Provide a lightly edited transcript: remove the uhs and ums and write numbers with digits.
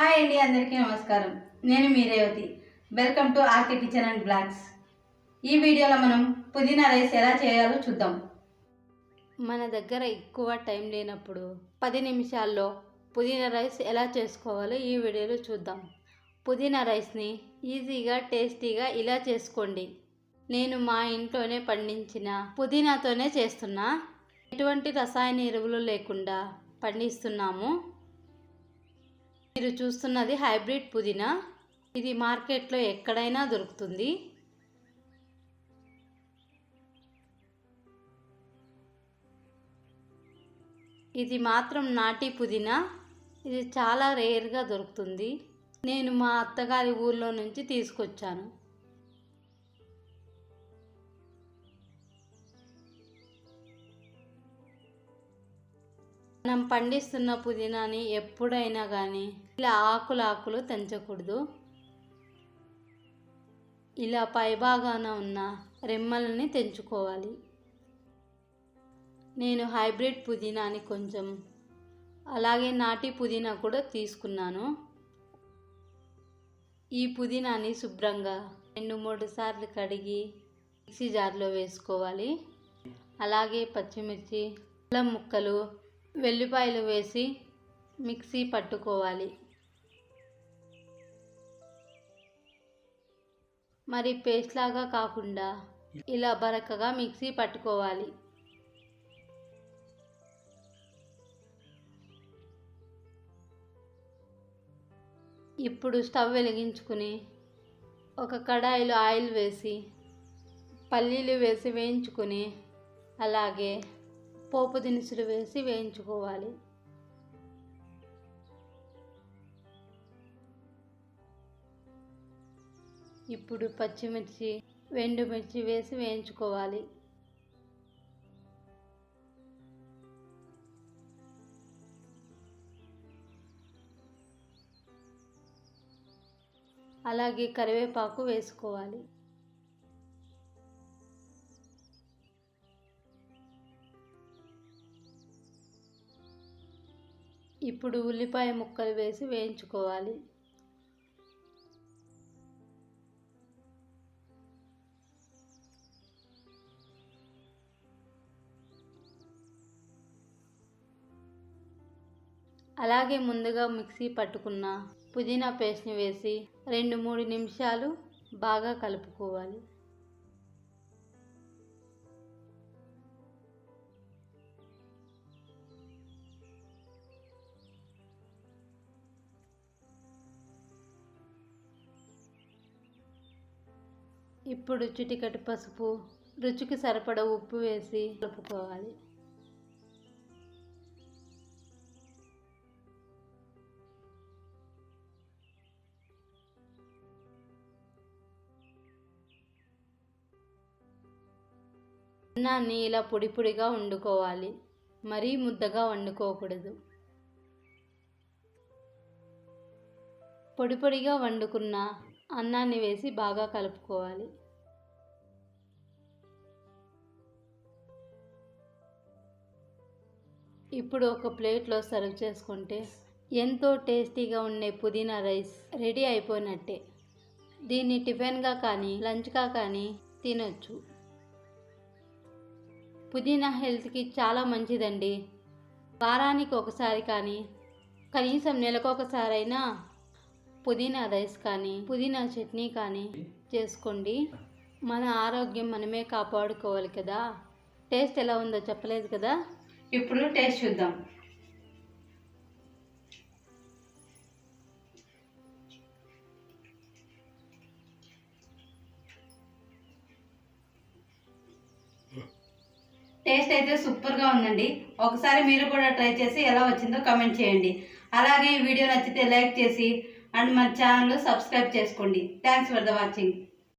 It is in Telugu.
హాయ్ అండి, అందరికీ నమస్కారం. నేను మీ Revathi. Welcome to RK kitchen and blogs. ఈ వీడియోలో మనం పుదీనా రైస్ ఎలా చేయాలో చూద్దాం. మన దగ్గర ఎక్కువ టైం లేనప్పుడు 10 నిమిషాల్లో పుదీనా రైస్ ఎలా చేసుకోవాలో ఈ వీడియోలో చూద్దాం. పుదీనా రైస్ని ఈజీగా టేస్టీగా ఇలా చేసుకోండి. నేను మా ఇంట్లోనే పండించిన పుదీనాతోనే చేస్తున్నా. ఎటువంటి రసాయన ఎరువులు లేకుండా పండిస్తున్నాము. మీరు చూస్తున్నది హైబ్రిడ్ పుదీనా. ఇది మార్కెట్లో ఎక్కడైనా దొరుకుతుంది. ఇది మాత్రం నాటి పుదీనా. ఇది చాలా రేర్గా దొరుకుతుంది. నేను మా అత్తగారి ఊర్లో నుంచి తీసుకొచ్చాను. మనం పండిస్తున్న పుదీనాని ఎప్పుడైనా కానీ ఇలా ఆకులు తెంచకూడదు. ఇలా పైభాగాన ఉన్న రెమ్మలని తెంచుకోవాలి. నేను హైబ్రిడ్ పుదీనాని కొంచెం, అలాగే నాటి పుదీనా కూడా తీసుకున్నాను. ఈ పుదీనాని శుభ్రంగా 2-3 సార్లు కడిగి మిక్సీ జార్లో వేసుకోవాలి. అలాగే పచ్చిమిర్చి, అల్లం ముక్కలు, వెల్లిపాయలు వేసి మిక్సీ పట్టుకోవాలి. మరి పేస్ట్ లాగా కాకుండా ఇలా బరకగా మిక్సీ పట్టుకోవాలి. ఇప్పుడు స్టవ్ వెలిగించుకుని ఒక కడాయిలో ఆయిల్ వేసి పల్లీలు వేసి వేయించుకుని, అలాగే పోపు దినుసులు వేసి వేయించుకోవాలి. ఇప్పుడు పచ్చిమిర్చి, ఎండుమిర్చి వేసి వేయించుకోవాలి. అలాగే కరివేపాకు వేసుకోవాలి. ఇప్పుడు ఉల్లిపాయ ముక్కలు వేసి వేయించుకోవాలి. అలాగే ముందుగా మిక్సీ పట్టుకున్న పుదీనా పేస్ట్ని వేసి 2-3 నిమిషాలు బాగా కలుపుకోవాలి. ఇప్పుడు చిటికెడు పసుపు, రుచికి సరిపడ ఉప్పు వేసి కలుపుకోవాలి. అన్నాన్ని ఇలా పొడి పొడిగా వండుకోవాలి. మరీ ముద్దగా వండుకోకూడదు. పొడి పొడిగా వండుకున్న అన్నాన్ని వేసి బాగా కలుపుకోవాలి. ఇప్పుడు ఒక ప్లేట్లో సర్వ్ చేసుకుంటే ఎంతో టేస్టీగా ఉండే పుదీనా రైస్ రెడీ అయిపోయినట్టే. దీన్ని టిఫిన్గా కానీ లంచ్గా కానీ తినొచ్చు. పుదీనా హెల్త్కి చాలా మంచిదండి. వారానికి ఒకసారి కానీ కనీసం నెలకొకసారైనా పుదీనా రైస్ కానీ పుదీనా చట్నీ కానీ చేసుకోండి. మన ఆరోగ్యం మనమే కాపాడుకోవాలి కదా. టేస్ట్ ఎలా ఉందో చెప్పలేదు కదా. ఇప్పుడు టేస్ట్ చూద్దాం. టేస్ట్ అయితే సూపర్గా ఉందండి. ఒకసారి మీరు కూడా ట్రై చేసి ఎలా వచ్చిందో కామెంట్ చేయండి. అలాగే ఈ వీడియో నచ్చితే లైక్ చేసి అండ్ మన ఛానల్ సబ్స్క్రైబ్ చేసుకోండి. Thanks for the watching.